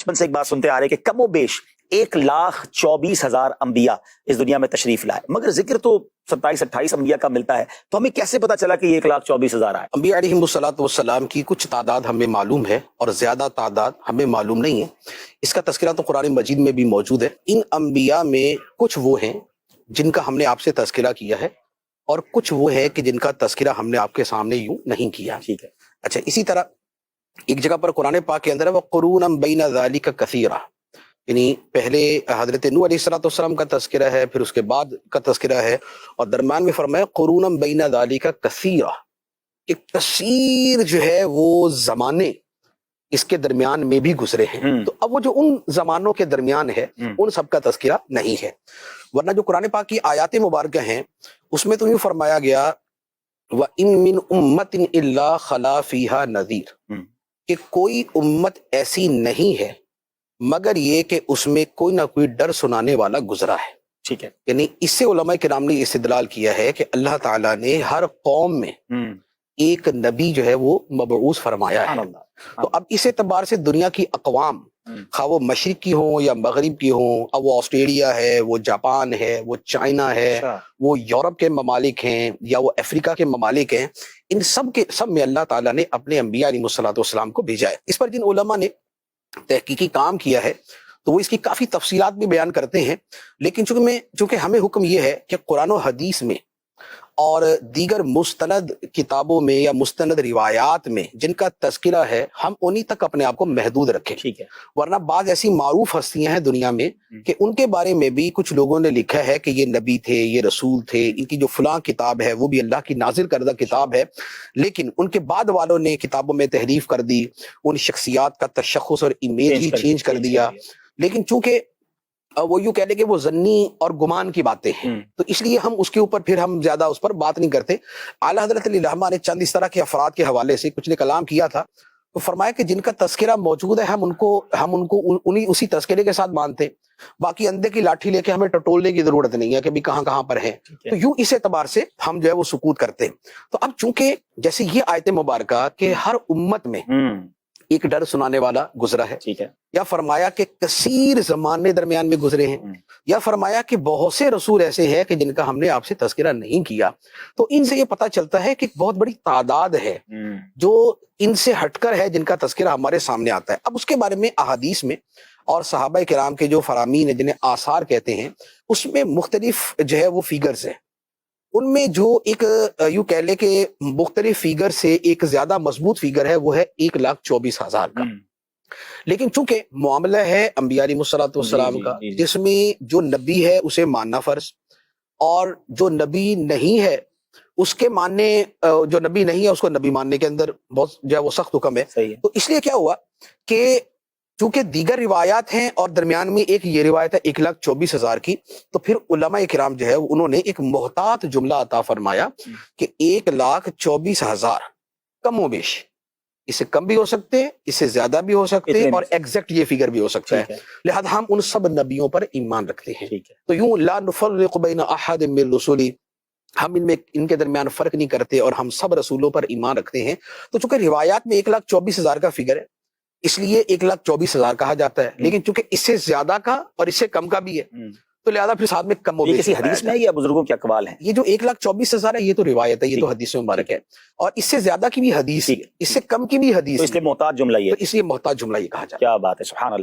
बचपन से एक बात सुनते आ रहे हैं कि कमो बेश 1,24,000 अंबिया इस दुनिया में तशरीफ लाए, मगर जिक्र तो 27-28 अंबिया का मिलता है, तो हमें कैसे पता चला कि 1,24,000 आए? अंबिया अलैहिमुस्सलाम की कुछ तादाद हमें मालूम है और ज्यादा तादाद हमें मालूम नहीं है। इसका तज़किरा तो कुरान मजीद में भी मौजूद है। इन अंबिया में कुछ वो हैं जिनका हमने आपसे तज़किरा किया है और कुछ वो है कि जिनका तज़किरा हमने आपके सामने यूं नहीं किया। ठीक है। अच्छा, इसी तरह एक जगह पर कुरान पाक के अंदर है वक़ुरूनम बैना ज़ालिका कसीरा, यानी पहले हजरत नूह अलैहिस्सलाम का तज़किरा है, फिर उसके बाद का तज़किरा है और दरम्यान में फरमाया कुरूनम बैना ज़ालिका कसीरा, एक कसीर जो है वो ज़माने इसके दरमियान में भी गुजरे हैं। तो अब वो जो उन जमानों के दरमियान है उन सब का तज़किरा नहीं है, वरना जो कुरान पाक की आयात मुबारक हैं उसमें तो यूं फरमाया गया व इन मिन उम्मतिन इल्ला खला फीहा नज़ीर, कि कोई उम्मत ऐसी नहीं है मगर ये कि उसमें कोई ना कोई डर सुनाने वाला गुजरा है। ठीक है। यानी इससे उलमा किराम ने इस्तिदलाल किया है कि अल्लाह ताला ने हर कौम में एक नबी जो है वो मबऊस फरमाया है। तो अब इस एतबार से दुनिया की अक़वाम, खा वो मशरिक की हो या मगरिब की हो, अब वो ऑस्ट्रेलिया है, वो जापान है, वो चाइना है, वो यूरोप के ममालिक हैं या वो अफ्रीका के ममालिक हैं, इन सब में अल्लाह ताला ने अपने अंबिया अलैहिस्सलाम को भेजा है। इस पर जिन उलमा ने तहकीकी काम किया है तो वो इसकी काफी तफसीलात भी बयान करते हैं, लेकिन चूंकि हमें हुक्म ये है कि कुरान और हदीस में और दीगर मुस्तनद किताबों में या मुस्तनद रिवायात में जिनका तज़किरा है हम उन्हीं तक अपने आप को महदूद रखें। ठीक है। वरना बाज़ ऐसी मारूफ हस्तियां हैं दुनिया में कि उनके बारे में भी कुछ लोगों ने लिखा है कि ये नबी थे, ये रसूल थे, इनकी जो फलां किताब है वो भी अल्लाह की नाजिल करदा किताब है, लेकिन उनके बाद वालों ने किताबों में तहरीफ कर दी, उन शख्सियात का तशख़्ख़ुस और इमेज ही चेंज कर दिया। लेकिन चूंकि वो यूं कह ले कि वो जन्नी और गुमान की बातें हैं, तो इसलिए हम उसके ऊपर फिर हम ज्यादा उस पर बात नहीं करते। आला हज़रत अली रहमा ने चंद इस तरह के अफराद के हवाले से कुछ ने कलाम किया था, तो फरमाया कि जिनका तज़किरा मौजूद है हम उनको उन्हीं उसी तज़किरे के साथ मानते, बाकी अंधे की लाठी लेके हमें टटोलने की जरूरत नहीं है कि भी कहाँ पर है। तो यूं इस एतबार से हम जो है वो सुकूत करते हैं। तो अब चूंकि जैसे ये आयत मुबारका कि हर उम्मत में एक डर सुनाने वाला गुजरा है, ठीक है, या फरमाया कि कसीर जमाने दरमियान में गुजरे हैं, या फरमाया कि बहुत से रसूल ऐसे हैं कि जिनका हमने आपसे तज़किरा नहीं किया, तो इनसे ये पता चलता है कि बहुत बड़ी तादाद है जो इनसे हटकर है जिनका तज़किरा हमारे सामने आता है। अब उसके बारे में अहादीस में और सहाबा किराम के जो फरामीन है जिन्हें आसार कहते हैं उसमें मुख्तलिफ जो है वो फिगर्स हैं। उनमें जो एक यूं कह ले कि मुख्तलिफ फिगर से एक ज्यादा मजबूत फिगर है वो है 1,24,000 का। लेकिन चूंकि मामला है अंबिया अलैहिस्सलाम का जिसमें जो नबी है उसे मानना फर्ज और जो नबी नहीं है उसके मानने, जो नबी नहीं है उसको नबी मानने के अंदर बहुत जो है वो सख्त हुक्म है। तो इसलिए क्या हुआ कि चूंकि दीगर रिवायात हैं और दरमियान में एक ये रिवायत है 1,24,000 की, तो फिर उलमा किराम जो है उन्होंने एक मोहतात जुमला अता फरमाया कि 1,24,000 कमो बेश, इससे कम भी हो सकते हैं, इससे ज्यादा भी हो सकते हैं और एग्जैक्ट ये फिगर भी हो सकता है। लिहाजा हम उन सब नबियों पर ईमान रखते हैं। तो यूं ला नुफर्रिकु बैना अहद मिन रुसुली, हम इनके दरमियान फर्क नहीं करते और हम सब रसूलों पर ईमान रखते हैं। तो चूंकि रिवायात में 1,24,000 का फिगर है इसलिए 1,24,000 कहा जाता है, लेकिन चूंकि इससे ज्यादा का और इससे कम का भी है तो लिहाजा फिर साथ में कम हो। किसी हदीस में है या बुजुर्गों के अक़वाल हैं? ये जो 1,24,000 है ये तो रिवायत है, ये तो हदीस में मुबारक है, और इससे ज्यादा की भी हदीस, इससे कम की भी हदीस, तो इसलिए मोहताज जुमला ये, तो इसलिए मोहताज जुमला ये कहा जाता है। क्या बात है, सुभान अल्लाह।